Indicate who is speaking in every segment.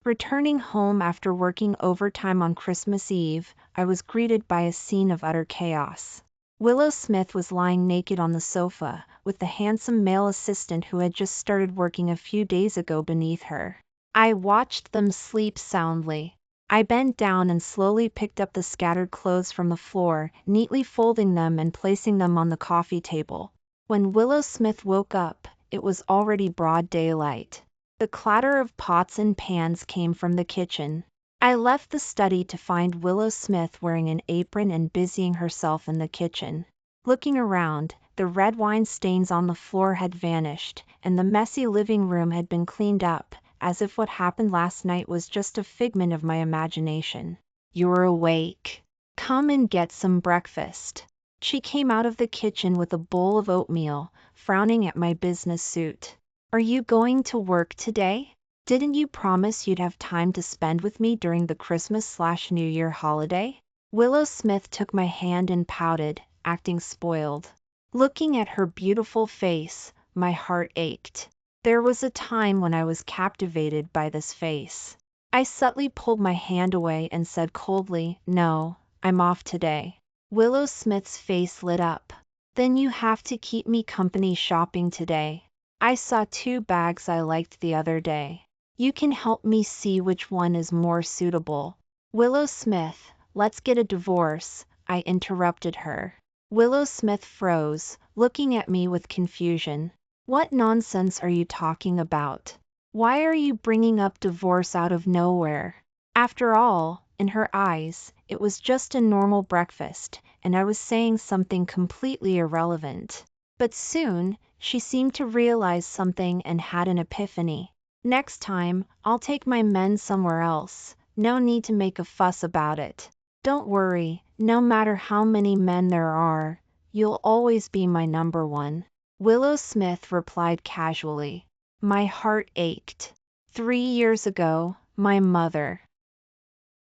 Speaker 1: Returning home after working overtime on Christmas Eve, I was greeted by a scene of utter chaos. Willow Smith was lying naked on the sofa, with the handsome male assistant who had just started working a few days ago beneath her. I watched them sleep soundly. I bent down and slowly picked up the scattered clothes from the floor, neatly folding them and placing them on the coffee table. When Willow Smith woke up, it was already broad daylight. The clatter of pots and pans came from the kitchen. I left the study to find Willow Smith wearing an apron and busying herself in the kitchen. Looking around, the red wine stains on the floor had vanished, and the messy living room had been cleaned up, as if what happened last night was just a figment of my imagination. "You're awake. Come and get some breakfast." She came out of the kitchen with a bowl of oatmeal, frowning at my business suit. "Are you going to work today? Didn't you promise you'd have time to spend with me during the Christmas/New Year holiday?" Willow Smith took my hand and pouted, acting spoiled. Looking at her beautiful face, my heart ached. There was a time when I was captivated by this face. I subtly pulled my hand away and said coldly, "No, I'm off today." Willow Smith's face lit up. "Then you have to keep me company shopping today. I saw 2 bags I liked the other day. You can help me see which one is more suitable." "Willow Smith, let's get a divorce," I interrupted her. Willow Smith froze, looking at me with confusion. "What nonsense are you talking about? Why are you bringing up divorce out of nowhere?" After all, in her eyes, it was just a normal breakfast, and I was saying something completely irrelevant. But soon, she seemed to realize something and had an epiphany. "Next time, I'll take my men somewhere else. No need to make a fuss about it. Don't worry, no matter how many men there are, you'll always be my number one." Willow Smith replied casually. My heart ached. 3 years ago, my mother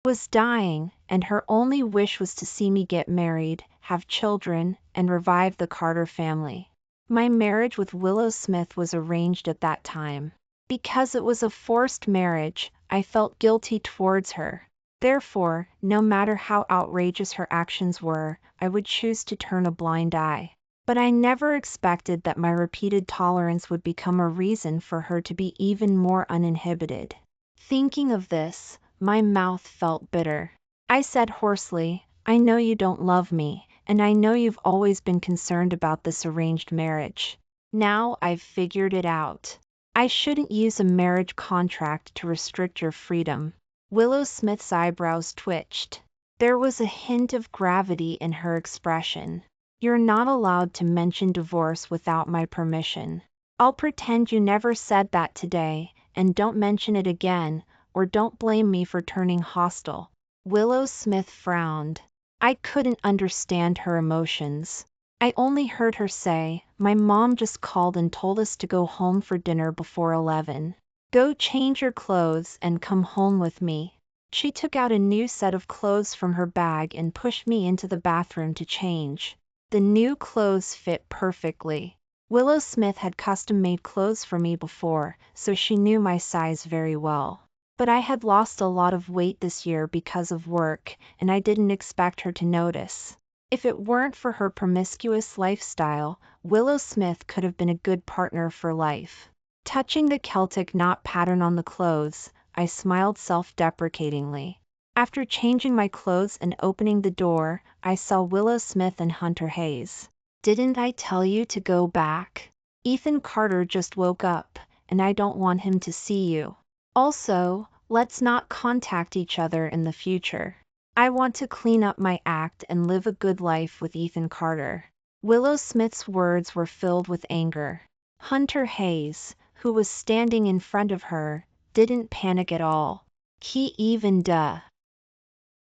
Speaker 1: was dying, and her only wish was to see me get married, have children, and revive the Carter family. My marriage with Willow Smith was arranged at that time. Because it was a forced marriage, I felt guilty towards her. Therefore, no matter how outrageous her actions were, I would choose to turn a blind eye. But I never expected that my repeated tolerance would become a reason for her to be even more uninhibited. Thinking of this, my mouth felt bitter. I said hoarsely, "I know you don't love me, and I know you've always been concerned about this arranged marriage. Now I've figured it out. I shouldn't use a marriage contract to restrict your freedom." Willow Smith's eyebrows twitched. There was a hint of gravity in her expression. "You're not allowed to mention divorce without my permission. I'll pretend you never said that today, and don't mention it again, or don't blame me for turning hostile." Willow Smith frowned. I couldn't understand her emotions. I only heard her say, "My mom just called and told us to go home for dinner before 11. Go change your clothes and come home with me." She took out a new set of clothes from her bag and pushed me into the bathroom to change. The new clothes fit perfectly. Willow Smith had custom-made clothes for me before, so she knew my size very well. But I had lost a lot of weight this year because of work, and I didn't expect her to notice. If it weren't for her promiscuous lifestyle, Willow Smith could have been a good partner for life. Touching the Celtic knot pattern on the clothes, I smiled self-deprecatingly. After changing my clothes and opening the door, I saw Willow Smith and Hunter Hayes. "Didn't I tell you to go back? Ethan Carter just woke up, and I don't want him to see you. Also, let's not contact each other in the future. I want to clean up my act and live a good life with Ethan Carter." Willow Smith's words were filled with anger. Hunter Hayes, who was standing in front of her, didn't panic at all. He even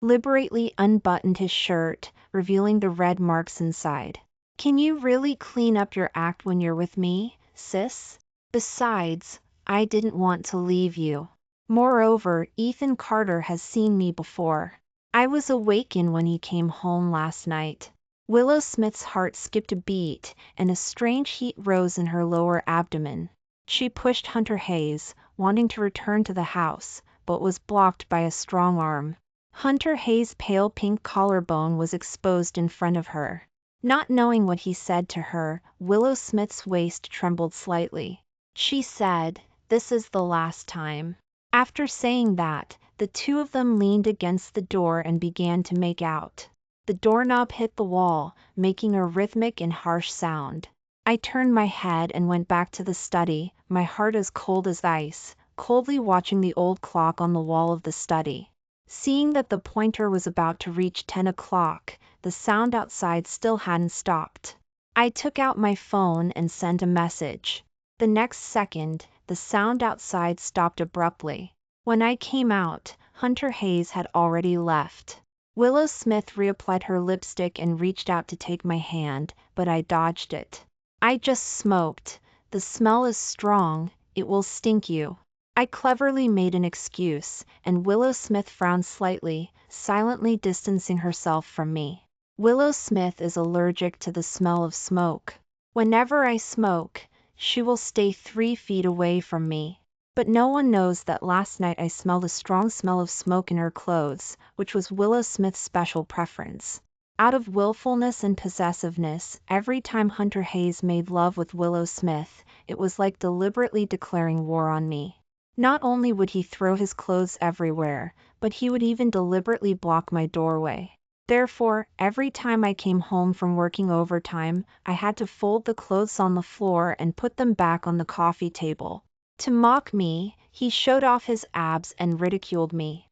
Speaker 1: deliberately unbuttoned his shirt, revealing the red marks inside. "Can you really clean up your act when you're with me, sis? Besides, I didn't want to leave you. Moreover, Ethan Carter has seen me before. I was awakened when he came home last night." Willow Smith's heart skipped a beat, and a strange heat rose in her lower abdomen. She pushed Hunter Hayes, wanting to return to the house, but was blocked by a strong arm. Hunter Hayes' pale pink collarbone was exposed in front of her. Not knowing what he said to her, Willow Smith's waist trembled slightly. She said, "This is the last time." After saying that, the two of them leaned against the door and began to make out. The doorknob hit the wall, making a rhythmic and harsh sound. I turned my head and went back to the study, my heart as cold as ice, coldly watching the old clock on the wall of the study. Seeing that the pointer was about to reach 10 o'clock, the sound outside still hadn't stopped. I took out my phone and sent a message. The next second, the sound outside stopped abruptly. When I came out, Hunter Hayes had already left. Willow Smith reapplied her lipstick and reached out to take my hand, but I dodged it. "I just smoked. The smell is strong, it will stink you." I cleverly made an excuse, and Willow Smith frowned slightly, silently distancing herself from me. Willow Smith is allergic to the smell of smoke. Whenever I smoke, she will stay 3 feet away from me. But no one knows that last night I smelled a strong smell of smoke in her clothes, which was Willow Smith's special preference. Out of willfulness and possessiveness, every time Hunter Hayes made love with Willow Smith, it was like deliberately declaring war on me. Not only would he throw his clothes everywhere, but he would even deliberately block my doorway. Therefore, every time I came home from working overtime, I had to fold the clothes on the floor and put them back on the coffee table. To mock me, he showed off his abs and ridiculed me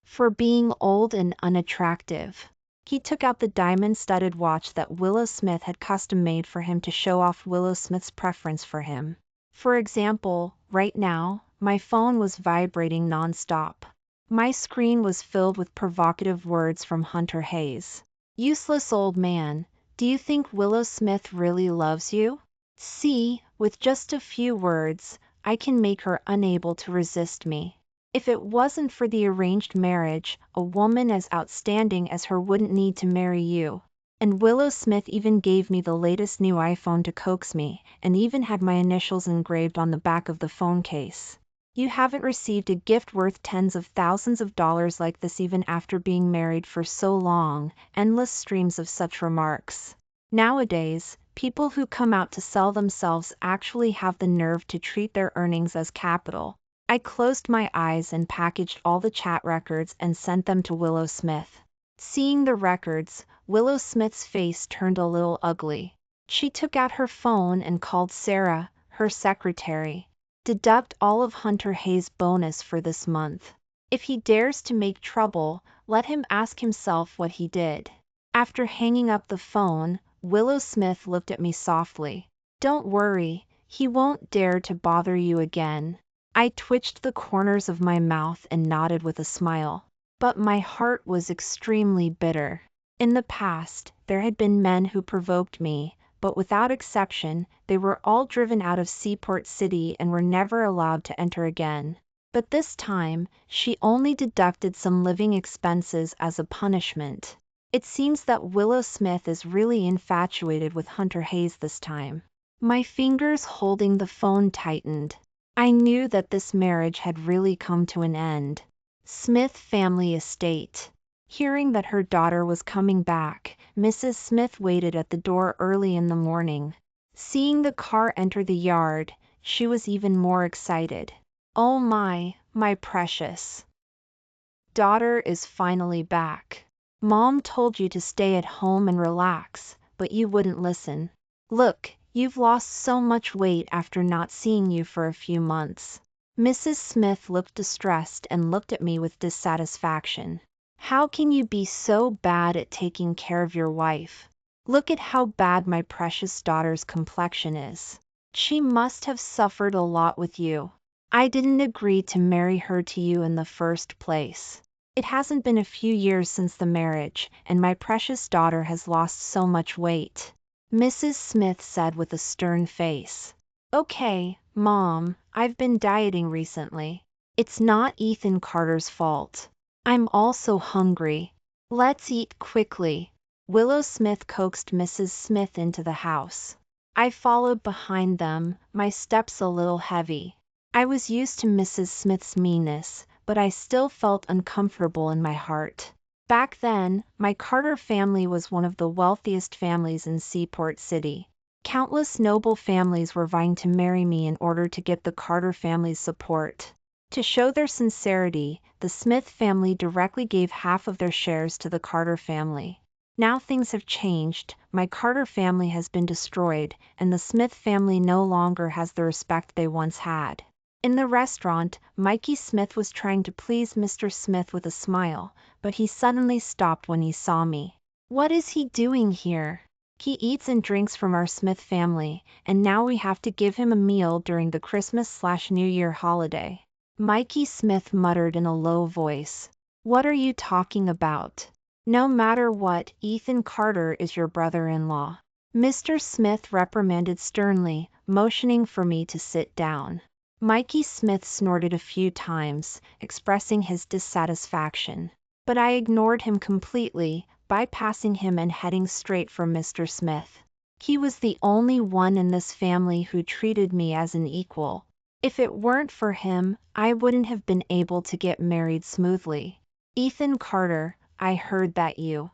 Speaker 1: for being old and unattractive. He took out the diamond-studded watch that Willow Smith had custom-made for him to show off Willow Smith's preference for him. For example, right now, my phone was vibrating non-stop. My screen was filled with provocative words from Hunter Hayes. "Useless old man, do you think Willow Smith really loves you? See, with just a few words, I can make her unable to resist me. If it wasn't for the arranged marriage, a woman as outstanding as her wouldn't need to marry you." And Willow Smith even gave me the latest new iPhone to coax me, and even had my initials engraved on the back of the phone case. You haven't received a gift worth tens of thousands of dollars like this even after being married for so long. Endless streams of such remarks. Nowadays, people who come out to sell themselves actually have the nerve to treat their earnings as capital. I closed my eyes and packaged all the chat records and sent them to Willow Smith. Seeing the records, Willow Smith's face turned a little ugly. She took out her phone and called Sarah, her secretary. "Deduct all of Hunter Hayes' bonus for this month. If he dares to make trouble, let him ask himself what he did." After hanging up the phone, Willow Smith looked at me softly. "Don't worry, he won't dare to bother you again." I twitched the corners of my mouth and nodded with a smile. But my heart was extremely bitter. In the past, there had been men who provoked me, but without exception, they were all driven out of Seaport City and were never allowed to enter again. But this time, she only deducted some living expenses as a punishment. It seems that Willow Smith is really infatuated with Hunter Hayes this time. My fingers holding the phone tightened. I knew that this marriage had really come to an end. Smith Family Estate. Hearing that her daughter was coming back, Mrs. Smith waited at the door early in the morning. Seeing the car enter the yard, she was even more excited. "Oh my precious daughter is finally back. Mom told you to stay at home and relax, but you wouldn't listen. Look, you've lost so much weight after not seeing you for a few months." Mrs. Smith looked distressed and looked at me with dissatisfaction. "How can you be so bad at taking care of your wife? Look at how bad my precious daughter's complexion is. She must have suffered a lot with you. I didn't agree to marry her to you in the first place. It hasn't been a few years since the marriage, and my precious daughter has lost so much weight," Mrs. Smith said with a stern face. "Okay, Mom, I've been dieting recently. It's not Ethan Carter's fault. I'm also hungry. Let's eat quickly." Willow Smith coaxed Mrs. Smith into the house. I followed behind them, my steps a little heavy. I was used to Mrs. Smith's meanness, but I still felt uncomfortable in my heart. Back then, my Carter family was one of the wealthiest families in Seaport City. Countless noble families were vying to marry me in order to get the Carter family's support. To show their sincerity, the Smith family directly gave half of their shares to the Carter family. Now things have changed, my Carter family has been destroyed, and the Smith family no longer has the respect they once had. In the restaurant, Mikey Smith was trying to please Mr. Smith with a smile, but he suddenly stopped when he saw me. What is he doing here? He eats and drinks from our Smith family, and now we have to give him a meal during the Christmas/New Year holiday. Mikey Smith muttered in a low voice. What are you talking about? No matter what, Ethan Carter is your brother-in-law. Mr. Smith reprimanded sternly, motioning for me to sit down. Mikey Smith snorted a few times, expressing his dissatisfaction. But I ignored him completely, bypassing him and heading straight for Mr. Smith. He was the only one in this family who treated me as an equal. If it weren't for him, I wouldn't have been able to get married smoothly. Ethan Carter, I heard that you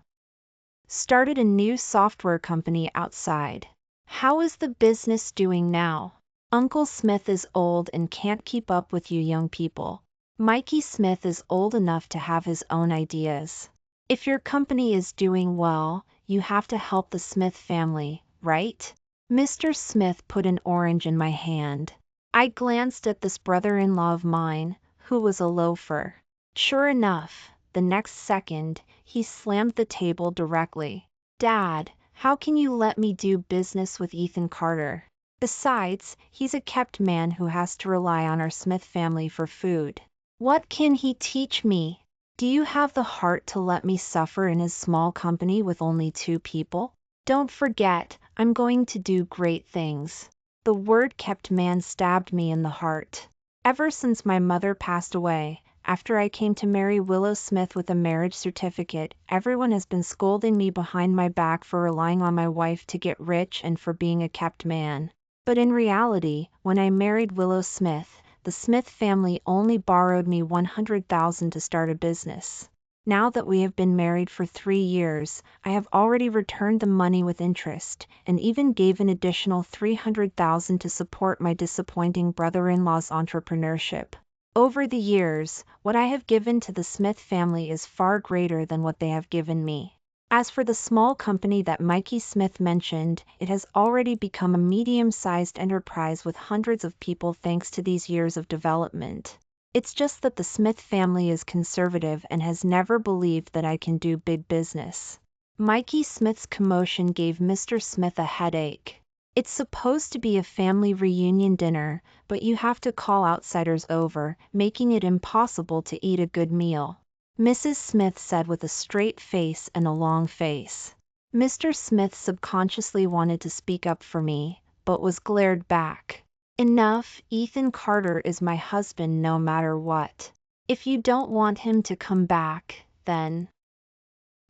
Speaker 1: started a new software company outside. How is the business doing now? Uncle Smith is old and can't keep up with you young people. Mikey Smith is old enough to have his own ideas. If your company is doing well, you have to help the Smith family, right? Mr. Smith put an orange in my hand. I glanced at this brother-in-law of mine, who was a loafer. Sure enough, the next second, he slammed the table directly. Dad, how can you let me do business with Ethan Carter? Besides, he's a kept man who has to rely on our Smith family for food. What can he teach me? Do you have the heart to let me suffer in his small company with only 2 people? Don't forget, I'm going to do great things. The word kept man stabbed me in the heart. Ever since my mother passed away, after I came to marry Willow Smith with a marriage certificate, everyone has been scolding me behind my back for relying on my wife to get rich and for being a kept man. But in reality, when I married Willow Smith, the Smith family only borrowed me $100,000 to start a business. Now that we have been married for 3 years, I have already returned the money with interest, and even gave an additional $300,000 to support my disappointing brother-in-law's entrepreneurship. Over the years, what I have given to the Smith family is far greater than what they have given me. As for the small company that Mikey Smith mentioned, it has already become a medium-sized enterprise with hundreds of people thanks to these years of development. It's just that the Smith family is conservative and has never believed that I can do big business. Mikey Smith's commotion gave Mr. Smith a headache. It's supposed to be a family reunion dinner, but you have to call outsiders over, making it impossible to eat a good meal. Mrs. Smith said with a straight face and a long face. Mr. Smith subconsciously wanted to speak up for me, but was glared back. Enough, Ethan Carter is my husband no matter what. If you don't want him to come back, then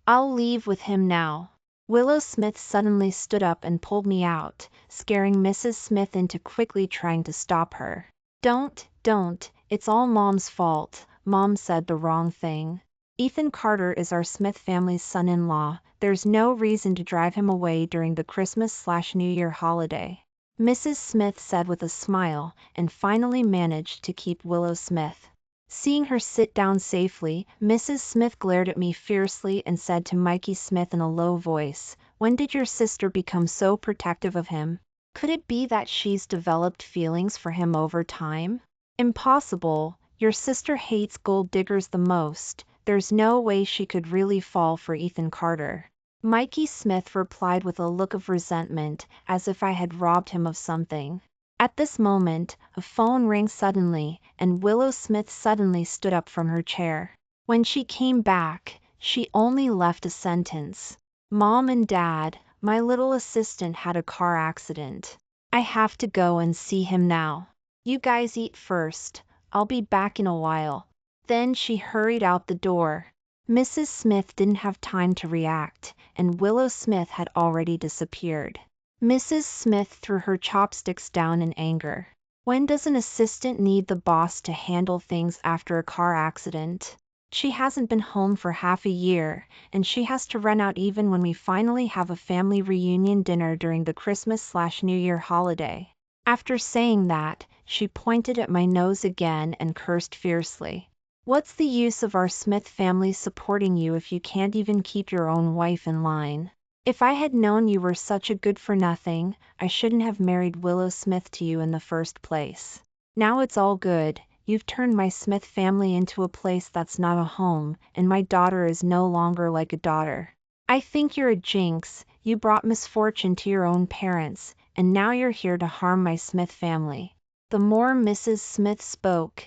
Speaker 1: I'll leave with him now. Willow Smith suddenly stood up and pulled me out, scaring Mrs. Smith into quickly trying to stop her. Don't, it's all Mom's fault. Mom said the wrong thing. Ethan Carter is our Smith family's son-in-law. There's no reason to drive him away during the Christmas/New Year holiday. Mrs. Smith said with a smile, and finally managed to keep Willow Smith. Seeing her sit down safely, Mrs. Smith glared at me fiercely and said to Mikey Smith in a low voice, "When did your sister become so protective of him? Could it be that she's developed feelings for him over time?" Impossible. Your sister hates gold diggers the most. There's no way she could really fall for Ethan Carter. Mikey Smith replied with a look of resentment, as if I had robbed him of something. At this moment, a phone rang suddenly, and Willow Smith suddenly stood up from her chair. When she came back, she only left a sentence. "Mom and Dad, my little assistant had a car accident. I have to go and see him now. You guys eat first. I'll be back in a while." Then she hurried out the door. Mrs. Smith didn't have time to react, and Willow Smith had already disappeared. Mrs. Smith threw her chopsticks down in anger. When does an assistant need the boss to handle things after a car accident? She hasn't been home for half a year, and she has to run out even when we finally have a family reunion dinner during the Christmas/New Year holiday. After saying that, she pointed at my nose again and cursed fiercely. What's the use of our Smith family supporting you if you can't even keep your own wife in line? If I had known you were such a good-for-nothing, I shouldn't have married Willow Smith to you in the first place. Now it's all good. You've turned my Smith family into a place that's not a home, and my daughter is no longer like a daughter. I think you're a jinx. You brought misfortune to your own parents, and now you're here to harm my Smith family. The more Mrs. Smith spoke,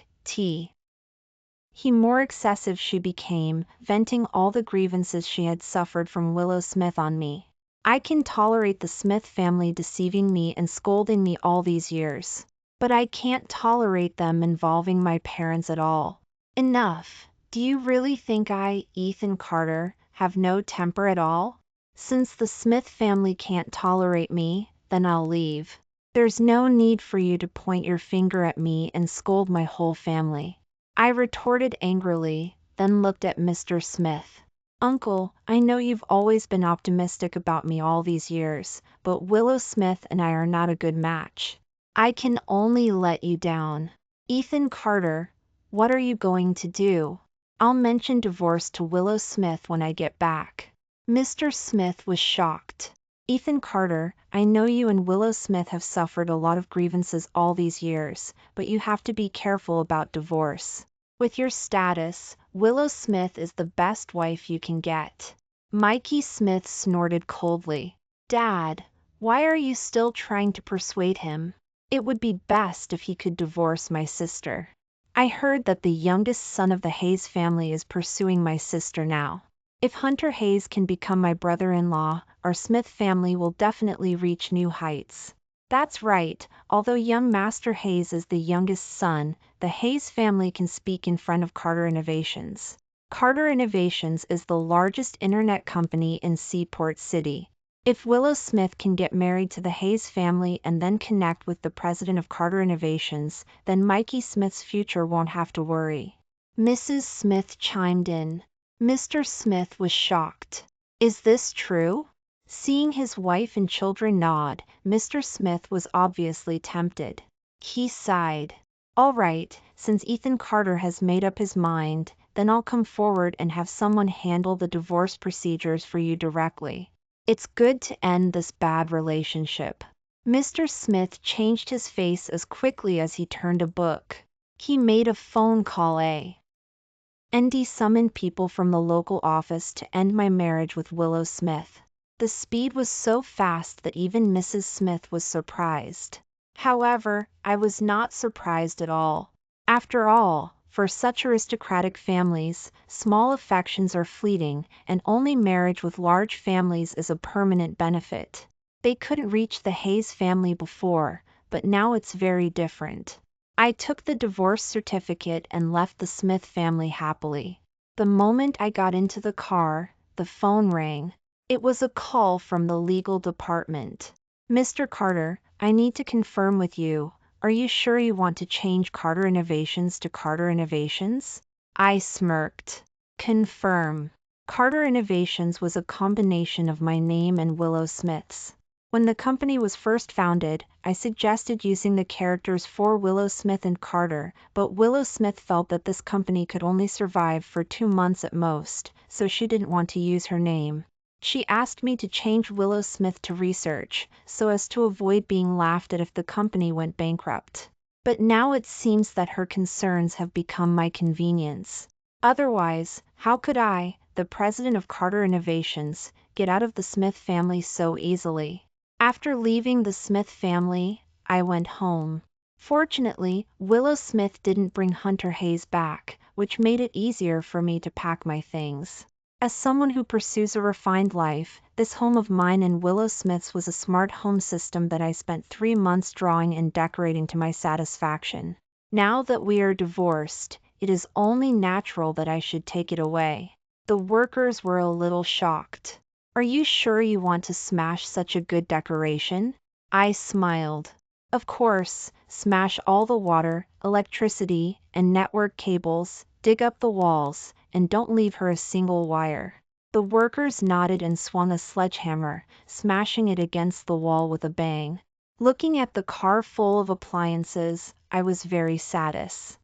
Speaker 1: the more excessive she became, venting all the grievances she had suffered from Willow Smith on me. I can tolerate the Smith family deceiving me and scolding me all these years, but I can't tolerate them involving my parents at all. Enough. Do you really think I, Ethan Carter, have no temper at all? Since the Smith family can't tolerate me, then I'll leave. There's no need for you to point your finger at me and scold my whole family, I retorted angrily, then looked at Mr. Smith. Uncle, I know you've always been optimistic about me all these years, but Willow Smith and I are not a good match. I can only let you down. Ethan Carter, what are you going to do? I'll mention divorce to Willow Smith when I get back. Mr. Smith was shocked. Ethan Carter, I know you and Willow Smith have suffered a lot of grievances all these years, but you have to be careful about divorce. With your status, Willow Smith is the best wife you can get. Mikey Smith snorted coldly. Dad, why are you still trying to persuade him? It would be best if he could divorce my sister. I heard that the youngest son of the Hayes family is pursuing my sister now. If Hunter Hayes can become my brother-in-law, our Smith family will definitely reach new heights. That's right, although young Master Hayes is the youngest son, the Hayes family can speak in front of Carter Innovations. Carter Innovations is the largest internet company in Seaport City. If Willow Smith can get married to the Hayes family and then connect with the president of Carter Innovations, then Mikey Smith's future won't have to worry. Mrs. Smith chimed in. Mr. Smith was shocked. Is this true? Seeing his wife and children nod, Mr. Smith was obviously tempted. He sighed. All right, since Ethan Carter has made up his mind, then I'll come forward and have someone handle the divorce procedures for you directly. It's good to end this bad relationship. Mr. Smith changed his face as quickly as he turned a book. He made a phone call and summoned people from the local office to end my marriage with Willow Smith. The speed was so fast that even Mrs. Smith was surprised. However, I was not surprised at all. After all, for such aristocratic families, small affections are fleeting, and only marriage with large families is a permanent benefit. They couldn't reach the Hayes family before, but now it's very different. I took the divorce certificate and left the Smith family happily. The moment I got into the car, the phone rang. It was a call from the legal department. Mr. Carter, I need to confirm with you. Are you sure you want to change Carter Innovations to Carter Innovations? I smirked. Confirm. Carter Innovations was a combination of my name and Willow Smith's. When the company was first founded, I suggested using the characters for Willow Smith and Carter, but Willow Smith felt that this company could only survive for 2 months at most, so she didn't want to use her name. She asked me to change Willow Smith to Research, so as to avoid being laughed at if the company went bankrupt. But now it seems that her concerns have become my convenience. Otherwise, how could I, the president of Carter Innovations, get out of the Smith family so easily? After leaving the Smith family, I went home. Fortunately, Willow Smith didn't bring Hunter Hayes back, which made it easier for me to pack my things. As someone who pursues a refined life, this home of mine and Willow Smith's was a smart home system that I spent 3 months drawing and decorating to my satisfaction. Now that we are divorced, it is only natural that I should take it away. The workers were a little shocked. Are you sure you want to smash such a good decoration? I smiled. Of course, smash all the water, electricity, and network cables, dig up the walls, and don't leave her a single wire. The workers nodded and swung a sledgehammer, smashing it against the wall with a bang. Looking at the car full of appliances, I was very satisfied.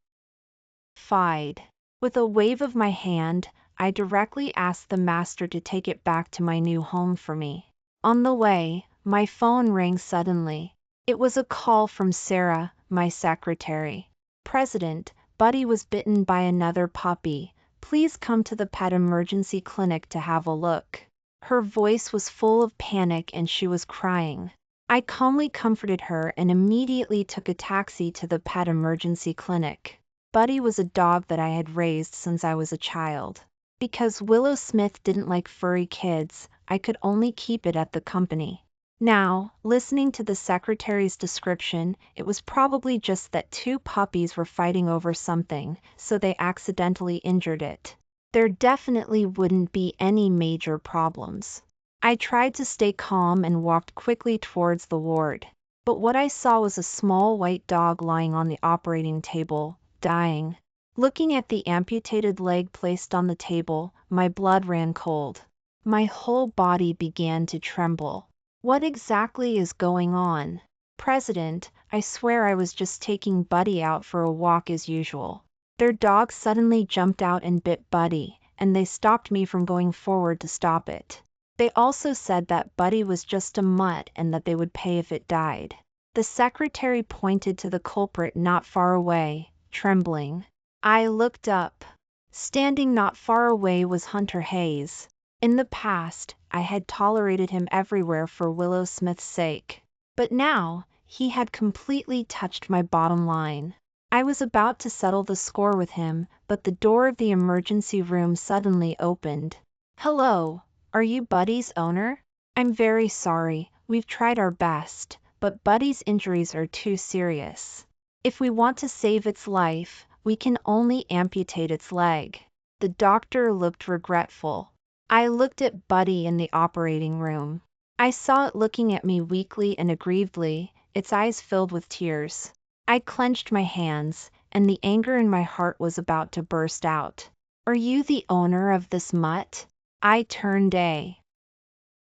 Speaker 1: With a wave of my hand, I directly asked the master to take it back to my new home for me. On the way, my phone rang suddenly. It was a call from Sarah, my secretary. President, Buddy was bitten by another puppy. Please come to the pet emergency clinic to have a look. Her voice was full of panic and she was crying. I calmly comforted her and immediately took a taxi to the pet emergency clinic. Buddy was a dog that I had raised since I was a child. Because Willow Smith didn't like furry kids, I could only keep it at the company. Now, listening to the secretary's description, it was probably just that two puppies were fighting over something, so they accidentally injured it. There definitely wouldn't be any major problems. I tried to stay calm and walked quickly towards the ward. But what I saw was a small white dog lying on the operating table, dying. Looking at the amputated leg placed on the table, my blood ran cold. My whole body began to tremble. What exactly is going on? President, I swear I was just taking Buddy out for a walk as usual. Their dog suddenly jumped out and bit Buddy, and they stopped me from going forward to stop it. They also said that Buddy was just a mutt and that they would pay if it died. The secretary pointed to the culprit not far away, trembling. I looked up. Standing not far away was Hunter Hayes. In the past, I had tolerated him everywhere for Willow Smith's sake. But now, he had completely touched my bottom line. I was about to settle the score with him, but the door of the emergency room suddenly opened. Hello, are you Buddy's owner? I'm very sorry, we've tried our best, but Buddy's injuries are too serious. If we want to save its life, we can only amputate its leg. The doctor looked regretful. I looked at Buddy in the operating room. I saw it looking at me weakly and aggrievedly, its eyes filled with tears. I clenched my hands, and the anger in my heart was about to burst out. Are you the owner of this mutt? I turned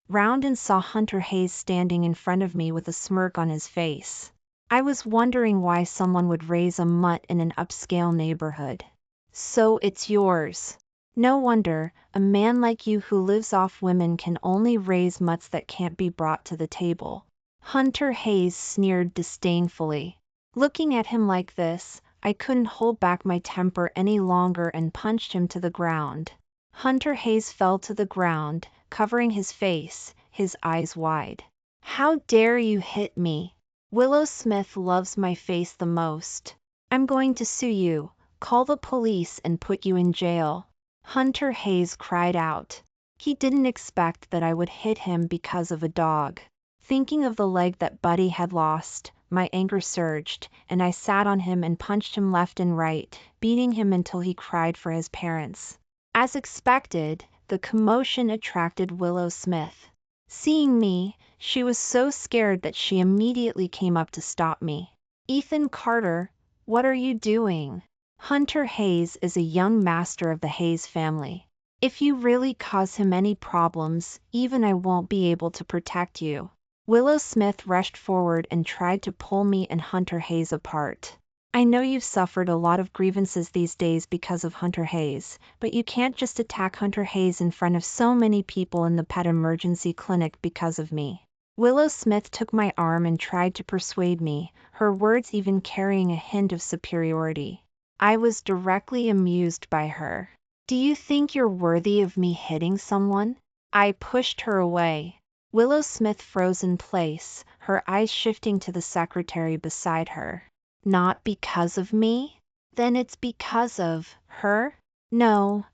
Speaker 1: round and saw Hunter Hayes standing in front of me with a smirk on his face. I was wondering why someone would raise a mutt in an upscale neighborhood. So it's yours. No wonder, a man like you who lives off women can only raise mutts that can't be brought to the table. Hunter Hayes sneered disdainfully. Looking at him like this, I couldn't hold back my temper any longer and punched him to the ground. Hunter Hayes fell to the ground, covering his face, his eyes wide. How dare you hit me? Willow Smith loves my face the most. I'm going to sue you, call the police and put you in jail. Hunter Hayes cried out. He didn't expect that I would hit him because of a dog. Thinking of the leg that Buddy had lost, my anger surged, and I sat on him and punched him left and right, beating him until he cried for his parents. As expected, the commotion attracted Willow Smith. Seeing me, she was so scared that she immediately came up to stop me. Ethan Carter, what are you doing? Hunter Hayes is a young master of the Hayes family. If you really cause him any problems, even I won't be able to protect you. Willow Smith rushed forward and tried to pull me and Hunter Hayes apart. I know you've suffered a lot of grievances these days because of Hunter Hayes, but you can't just attack Hunter Hayes in front of so many people in the pet emergency clinic because of me. Willow Smith took my arm and tried to persuade me, her words even carrying a hint of superiority. I was directly amused by her. Do you think you're worthy of me hitting someone? I pushed her away. Willow Smith froze in place, her eyes shifting to the secretary beside her. Not because of me? Then it's because of her? No,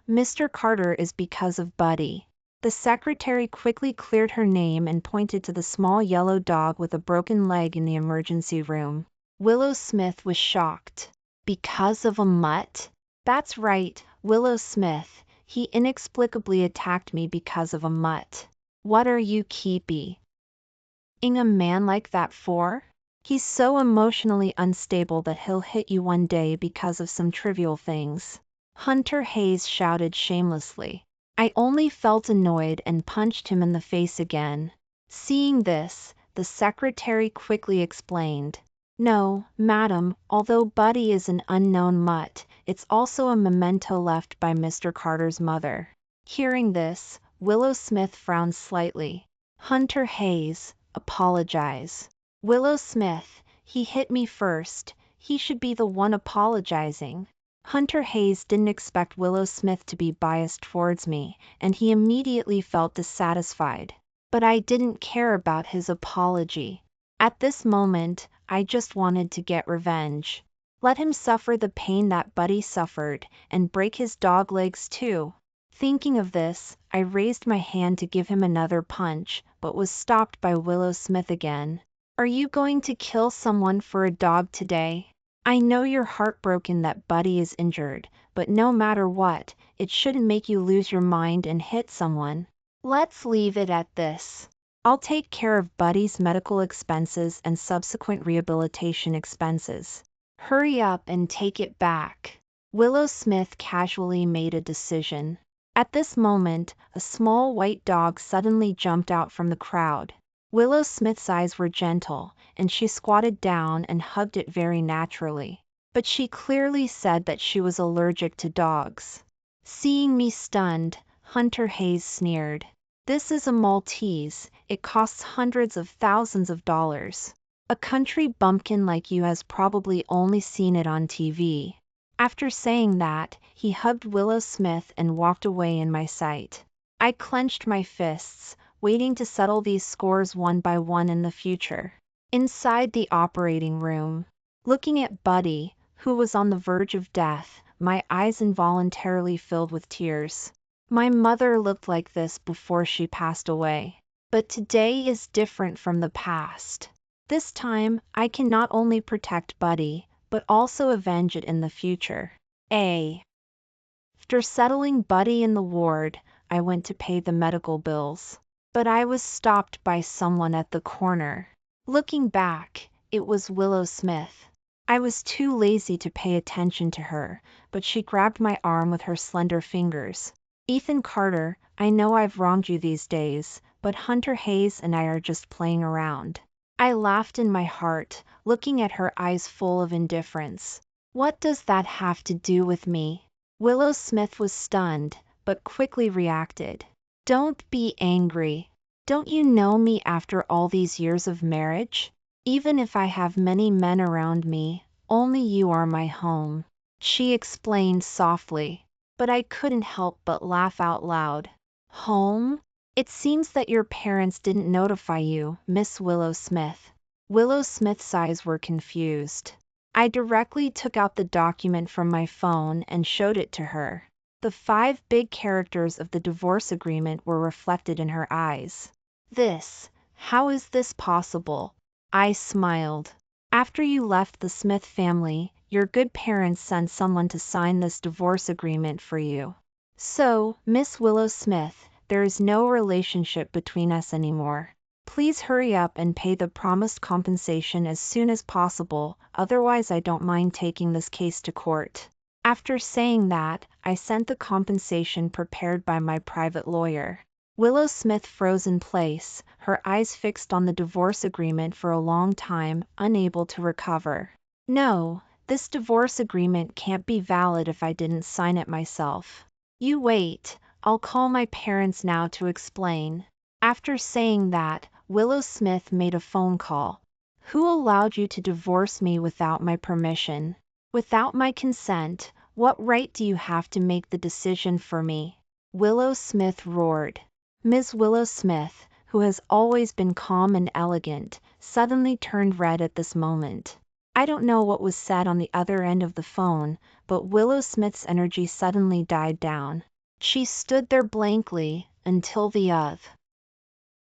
Speaker 1: Mr. Carter is because of Buddy. The secretary quickly cleared her name and pointed to the small yellow dog with a broken leg in the emergency room. Willow Smith was shocked. Because of a mutt? That's right, Willow Smith. He inexplicably attacked me because of a mutt. What are you keeping a man like that for? He's so emotionally unstable that he'll hit you one day because of some trivial things. Hunter Hayes shouted shamelessly. I only felt annoyed and punched him in the face again. Seeing this, the secretary quickly explained. No, madam, although Buddy is an unknown mutt, it's also a memento left by Mr. Carter's mother. Hearing this, Willow Smith frowned slightly. Hunter Hayes, apologize. Willow Smith, he hit me first. He should be the one apologizing. Hunter Hayes didn't expect Willow Smith to be biased towards me, and he immediately felt dissatisfied. But I didn't care about his apology. At this moment, I just wanted to get revenge. Let him suffer the pain that Buddy suffered, and break his dog legs too. Thinking of this, I raised my hand to give him another punch, but was stopped by Willow Smith again. Are you going to kill someone for a dog today? I know you're heartbroken that Buddy is injured, but no matter what, it shouldn't make you lose your mind and hit someone. Let's leave it at this. I'll take care of Buddy's medical expenses and subsequent rehabilitation expenses. Hurry up and take it back. Willow Smith casually made a decision. At this moment, a small white dog suddenly jumped out from the crowd. Willow Smith's eyes were gentle, and she squatted down and hugged it very naturally. But she clearly said that she was allergic to dogs. Seeing me stunned, Hunter Hayes sneered. This is a Maltese, it costs hundreds of thousands of dollars. A country bumpkin like you has probably only seen it on TV. After saying that, he hugged Willow Smith and walked away in my sight. I clenched my fists, waiting to settle these scores one by one in the future. Inside the operating room, looking at Buddy, who was on the verge of death, my eyes involuntarily filled with tears. My mother looked like this before she passed away. But today is different from the past. This time, I can not only protect Buddy, but also avenge it in the future. After settling Buddy in the ward, I went to pay the medical bills. But I was stopped by someone at the corner. Looking back, it was Willow Smith. I was too lazy to pay attention to her, but she grabbed my arm with her slender fingers. Ethan Carter, I know I've wronged you these days, but Hunter Hayes and I are just playing around. I laughed in my heart, looking at her eyes full of indifference. What does that have to do with me? Willow Smith was stunned, but quickly reacted. Don't be angry. Don't you know me after all these years of marriage? Even if I have many men around me, only you are my home. She explained softly, but I couldn't help but laugh out loud. Home? It seems that your parents didn't notify you, Miss Willow Smith. Willow Smith's eyes were confused. I directly took out the document from my phone and showed it to her. The 5 big characters of the divorce agreement were reflected in her eyes. How is this possible? I smiled. After you left the Smith family, your good parents sent someone to sign this divorce agreement for you. So, Miss Willow Smith, there is no relationship between us anymore. Please hurry up and pay the promised compensation as soon as possible, otherwise I don't mind taking this case to court. After saying that, I sent the compensation prepared by my private lawyer. Willow Smith froze in place, her eyes fixed on the divorce agreement for a long time, unable to recover. No, this divorce agreement can't be valid if I didn't sign it myself. You wait, I'll call my parents now to explain. After saying that, Willow Smith made a phone call. Who allowed you to divorce me without my permission? Without my consent, what right do you have to make the decision for me? Willow Smith roared. Ms. Willow Smith, who has always been calm and elegant, suddenly turned red at this moment. I don't know what was said on the other end of the phone, but Willow Smith's energy suddenly died down. She stood there blankly until the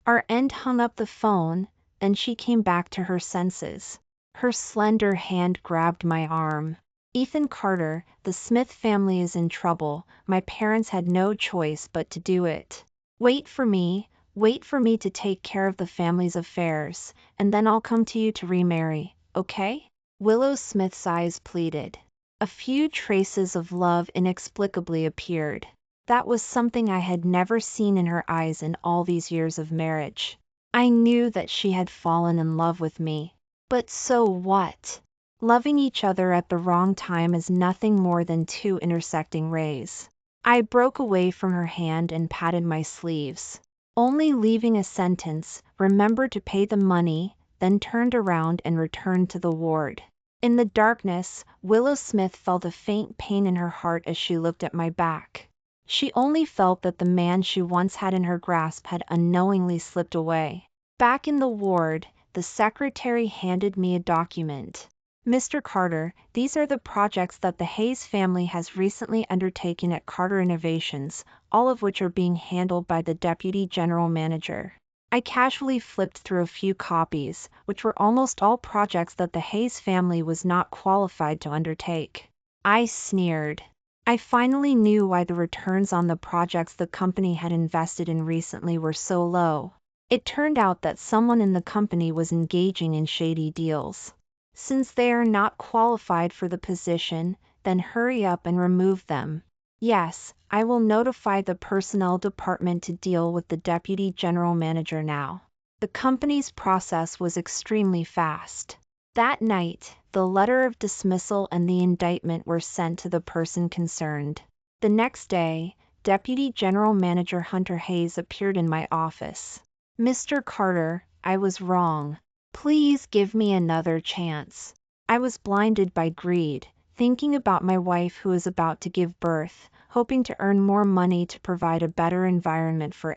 Speaker 1: our end hung up the phone, and she came back to her senses. Her slender hand grabbed my arm. Ethan Carter, the Smith family is in trouble. My parents had no choice but to do it. Wait for me, Wait for me to take care of the family's affairs, and then I'll come to you to remarry, okay? Willow Smith's eyes pleaded. A few traces of love inexplicably appeared. That was something I had never seen in her eyes in all these years of marriage. I knew that she had fallen in love with me. But so what? Loving each other at the wrong time is nothing more than two intersecting rays. I broke away from her hand and patted my sleeves, only leaving a sentence, "Remember to pay the money," then turned around and returned to the ward. In the darkness, Willow Smith felt a faint pain in her heart as she looked at my back. She only felt that the man she once had in her grasp had unknowingly slipped away. Back in the ward, the secretary handed me a document. "Mr. Carter, these are the projects that the Hayes family has recently undertaken at Carter Innovations, all of which are being handled by the Deputy General Manager." I casually flipped through a few copies, which were almost all projects that the Hayes family was not qualified to undertake. I sneered. I finally knew why the returns on the projects the company had invested in recently were so low. It turned out that someone in the company was engaging in shady deals. Since they are not qualified for the position, then hurry up and remove them. Yes, I will notify the personnel department to deal with the deputy general manager now. The company's process was extremely fast. That night, the letter of dismissal and the indictment were sent to the person concerned. The next day, Deputy General Manager Hunter Hayes appeared in my office. "Mr. Carter, I was wrong. Please give me another chance." I was blinded by greed, thinking about my wife who was about to give birth, hoping to earn more money to provide a better environment for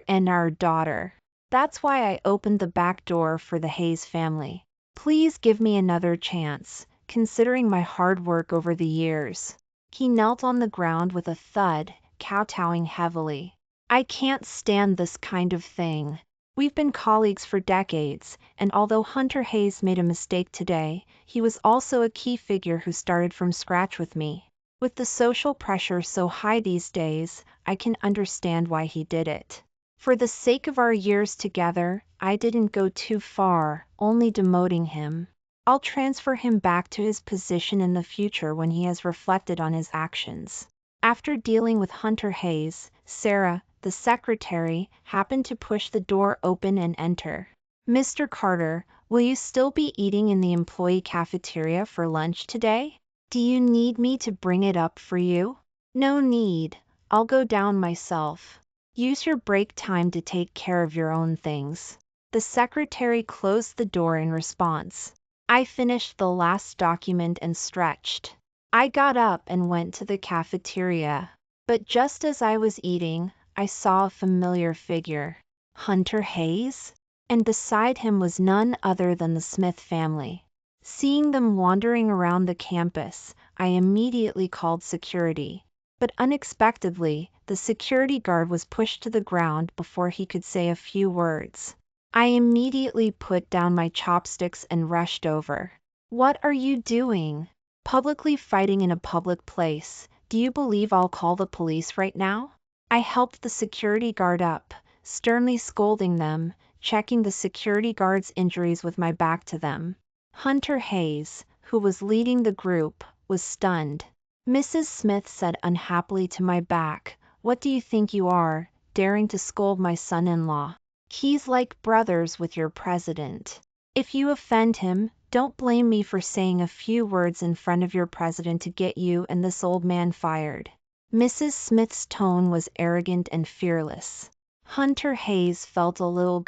Speaker 1: and our daughter. That's why I opened the back door for the Hayes family. Please give me another chance, considering my hard work over the years. He knelt on the ground with a thud, kowtowing heavily. "I can't stand this kind of thing. We've been colleagues for decades, and although Hunter Hayes made a mistake today, he was also a key figure who started from scratch with me. With the social pressure so high these days, I can understand why he did it. For the sake of our years together, I didn't go too far, only demoting him. I'll transfer him back to his position in the future when he has reflected on his actions." After dealing with Hunter Hayes, Sarah, the secretary, happened to push the door open and enter. "Mr. Carter, will you still be eating in the employee cafeteria for lunch today? Do you need me to bring it up for you?" "No need. I'll go down myself. Use your break time to take care of your own things." The secretary closed the door in response. I finished the last document and stretched. I got up and went to the cafeteria. But just as I was eating, I saw a familiar figure. Hunter Hayes? And beside him was none other than the Smith family. Seeing them wandering around the campus, I immediately called security. But unexpectedly, the security guard was pushed to the ground before he could say a few words. I immediately put down my chopsticks and rushed over. "What are you doing? Publicly fighting in a public place? Do you believe I'll call the police right now?" I helped the security guard up, sternly scolding them, checking the security guard's injuries with my back to them. Hunter Hayes, who was leading the group, was stunned. Mrs. Smith said unhappily to my back, "What do you think you are, daring to scold my son-in-law? He's like brothers with your president. If you offend him, don't blame me for saying a few words in front of your president to get you and this old man fired." Mrs. Smith's tone was arrogant and fearless. Hunter Hayes felt a little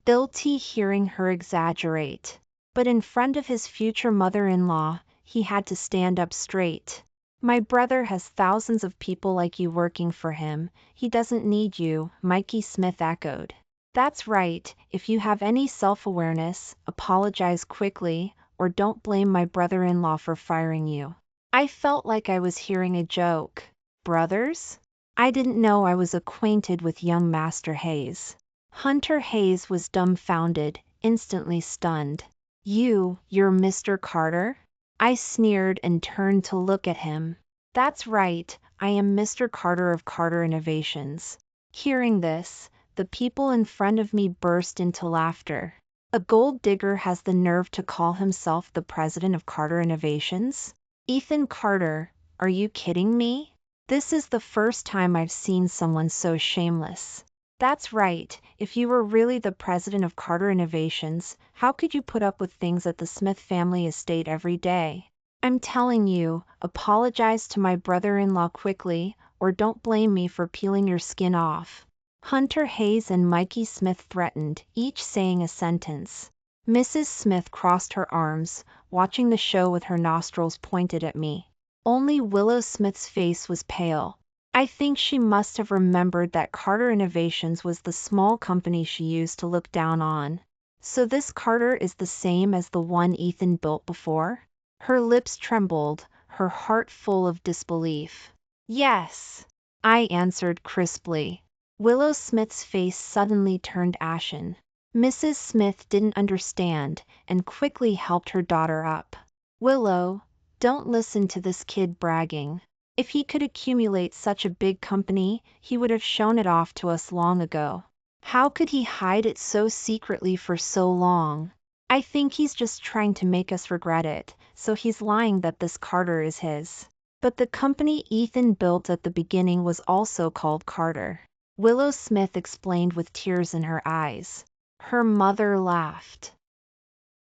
Speaker 1: guilty hearing her exaggerate. But in front of his future mother-in-law, he had to stand up straight. "My brother has thousands of people like you working for him. He doesn't need you," Mikey Smith echoed. "That's right. If you have any self-awareness, apologize quickly, or don't blame my brother-in-law for firing you." I felt like I was hearing a joke. Brothers? I didn't know I was acquainted with young Master Hayes. Hunter Hayes was dumbfounded, instantly stunned. You're Mr. Carter?" I sneered and turned to look at him. That's right, I am Mr. Carter of Carter Innovations. Hearing this, the people in front of me burst into laughter. A gold digger has the nerve to call himself the president of Carter Innovations? Ethan Carter, are you kidding me? This is the first time I've seen someone so shameless. That's right, if you were really the president of Carter Innovations, how could you put up with things at the Smith family estate every day? I'm telling you, apologize to my brother-in-law quickly, or don't blame me for peeling your skin off. Hunter Hayes and Mikey Smith threatened, each saying a sentence. Mrs. Smith crossed her arms, watching the show with her nostrils pointed at me. Only Willow Smith's face was pale. I think she must have remembered that Carter Innovations was the small company she used to look down on. So this Carter is the same as the one Ethan built before? Her lips trembled, her heart full of disbelief. Yes, I answered crisply. Willow Smith's face suddenly turned ashen. Mrs. Smith didn't understand, and quickly helped her daughter up. Willow, don't listen to this kid bragging. If he could accumulate such a big company, he would have shown it off to us long ago. How could he hide it so secretly for so long? I think he's just trying to make us regret it, so he's lying that this Carter is his. But the company Ethan built at the beginning was also called Carter. Willow Smith explained with tears in her eyes. Her mother laughed.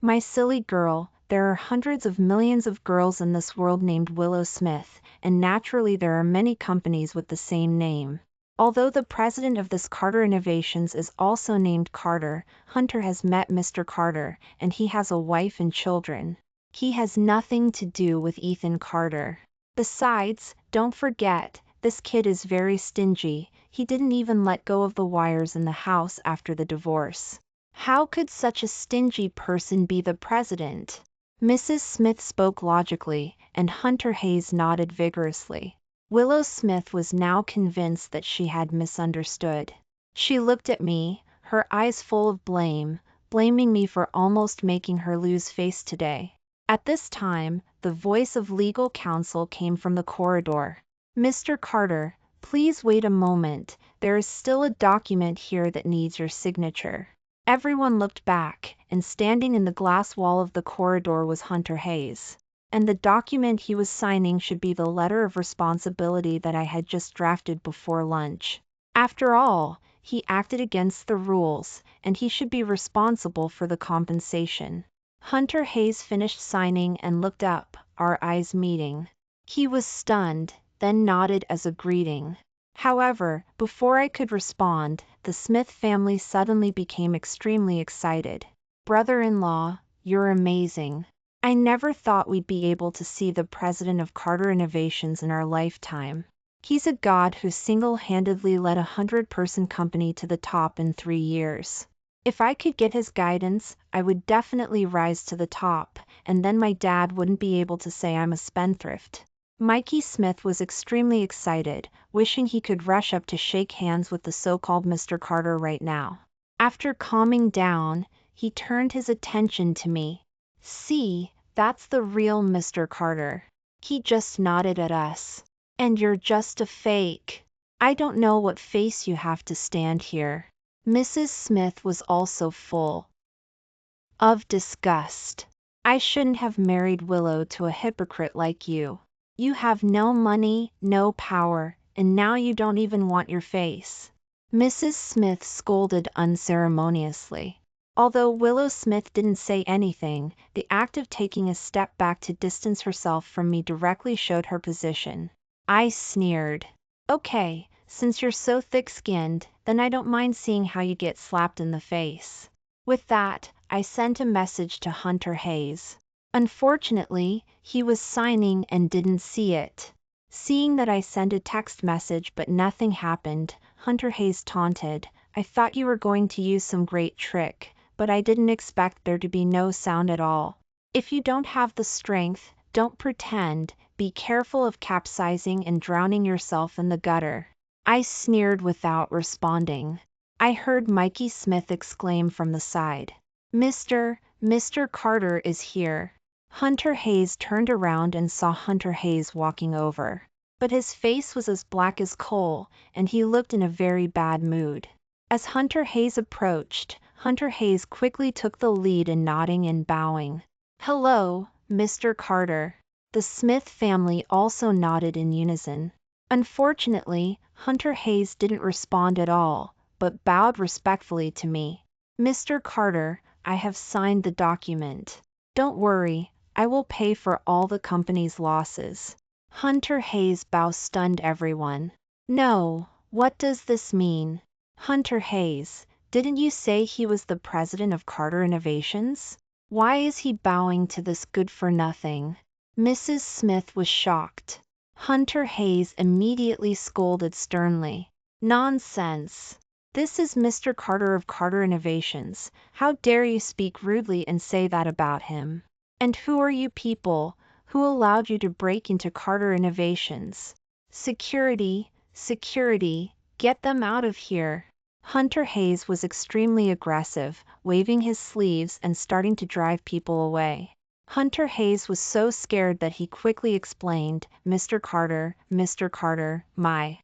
Speaker 1: My silly girl, there are hundreds of millions of girls in this world named Willow Smith, and naturally there are many companies with the same name. Although the president of this Carter Innovations is also named Carter, Hunter has met Mr. Carter, and he has a wife and children. He has nothing to do with Ethan Carter. Besides, don't forget, this kid is very stingy. He didn't even let go of the wires in the house after the divorce. How could such a stingy person be the president? Mrs. Smith spoke logically, and Hunter Hayes nodded vigorously. Willow Smith was now convinced that she had misunderstood. She looked at me, her eyes full of blame, blaming me for almost making her lose face today. At this time, the voice of legal counsel came from the corridor. Mr. Carter, please wait a moment, there is still a document here that needs your signature. Everyone looked back, and standing in the glass wall of the corridor was Hunter Hayes. And the document he was signing should be the letter of responsibility that I had just drafted before lunch. After all, he acted against the rules, and he should be responsible for the compensation. Hunter Hayes finished signing and looked up, our eyes meeting. He was stunned, then nodded as a greeting. However, before I could respond, the Smith family suddenly became extremely excited. Brother-in-law, you're amazing. I never thought we'd be able to see the president of Carter Innovations in our lifetime. He's a god who single-handedly led a 100-person company to the top in 3 years. If I could get his guidance, I would definitely rise to the top, and then my dad wouldn't be able to say I'm a spendthrift. Mikey Smith was extremely excited, wishing he could rush up to shake hands with the so-called Mr. Carter right now. After calming down, he turned his attention to me. See, that's the real Mr. Carter. He just nodded at us. And you're just a fake. I don't know what face you have to stand here. Mrs. Smith was also full of disgust. I shouldn't have married Willow to a hypocrite like you. You have no money, no power, and now you don't even want your face. Mrs. Smith scolded unceremoniously. Although Willow Smith didn't say anything, the act of taking a step back to distance herself from me directly showed her position. I sneered. Okay, since you're so thick-skinned, then I don't mind seeing how you get slapped in the face. With that, I sent a message to Hunter Hayes. Unfortunately, he was signing and didn't see it. Seeing that I sent a text message but nothing happened, Hunter Hayes taunted, I thought you were going to use some great trick, but I didn't expect there to be no sound at all. If you don't have the strength, don't pretend, be careful of capsizing and drowning yourself in the gutter. I sneered without responding. I heard Mikey Smith exclaim from the side. Mr. Carter is here. Hunter Hayes turned around and saw Hunter Hayes walking over. but his face was as black as coal, and he looked in a very bad mood. As Hunter Hayes approached, Hunter Hayes quickly took the lead in nodding and bowing. "Hello, Mr. Carter." The Smith family also nodded in unison. Unfortunately, Hunter Hayes didn't respond at all, but bowed respectfully to me. "Mr. Carter, I have signed the document. Don't worry, I will pay for all the company's losses." Hunter Hayes' bow stunned everyone. "No, what does this mean? Hunter Hayes, didn't you say he was the president of Carter Innovations? Why is he bowing to this good-for-nothing?" Mrs. Smith was shocked. Hunter Hayes immediately scolded sternly. "Nonsense! This is Mr. Carter of Carter Innovations. How dare you speak rudely and say that about him? And who are you people? Who allowed you to break into Carter Innovations? Security, security, get them out of here." Hunter Hayes was extremely aggressive, waving his sleeves and starting to drive people away. Hunter Hayes was so scared that he quickly explained, Mr. Carter, my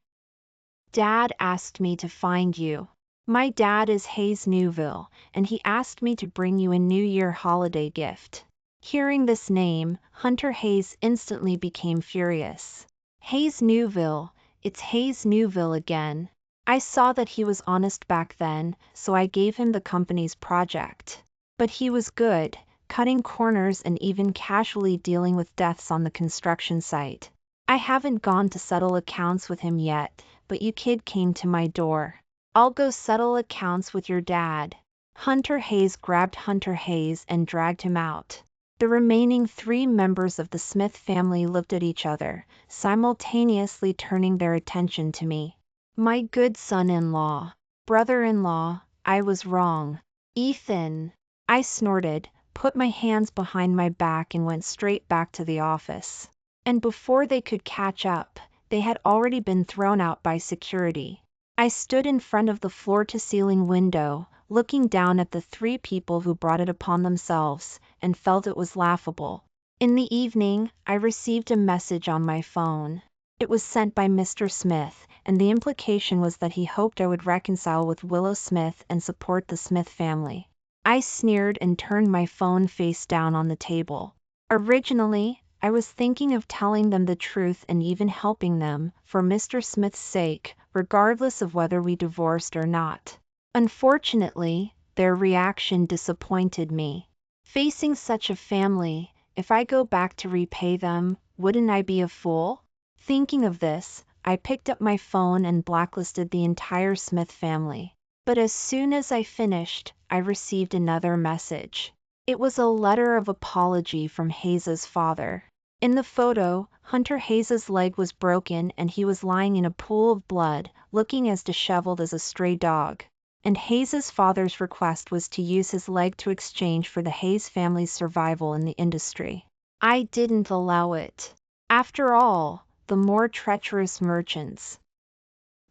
Speaker 1: dad asked me to find you. My dad is Hayes Newville, and he asked me to bring you a New Year holiday gift." Hearing this name, Hunter Hayes instantly became furious. "Hayes Newville, it's Hayes Newville again. I saw that he was honest back then, so I gave him the company's project. But he was good, cutting corners and even casually dealing with deaths on the construction site. I haven't gone to settle accounts with him yet, but you kid came to my door. I'll go settle accounts with your dad." Hunter Hayes grabbed Hunter Hayes and dragged him out. The remaining 3 members of the Smith family looked at each other, simultaneously turning their attention to me. "My good son-in-law, brother-in-law, I was wrong. Ethan," I snorted, put my hands behind my back and went straight back to the office. And before they could catch up, they had already been thrown out by security. I stood in front of the floor-to-ceiling window, looking down at the 3 people who brought it upon themselves, and felt it was laughable. In the evening, I received a message on my phone. It was sent by Mr. Smith, and the implication was that he hoped I would reconcile with Willow Smith and support the Smith family. I sneered and turned my phone face down on the table. Originally, I was thinking of telling them the truth and even helping them, for Mr. Smith's sake, regardless of whether we divorced or not. Unfortunately, their reaction disappointed me. Facing such a family, if I go back to repay them, wouldn't I be a fool? Thinking of this, I picked up my phone and blacklisted the entire Smith family. But as soon as I finished, I received another message. It was a letter of apology from Hayes's father. In the photo, Hunter Hayes's leg was broken and he was lying in a pool of blood, looking as disheveled as a stray dog. And Hayes's father's request was to use his leg to exchange for the Hayes family's survival in the industry. I didn't allow it. After all, the more treacherous merchants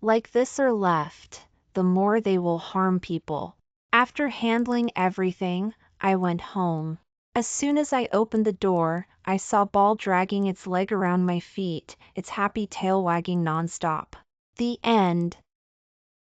Speaker 1: like this are left, the more they will harm people. After handling everything, I went home. As soon as I opened the door, I saw Ball dragging its leg around my feet, its happy tail wagging nonstop. The end.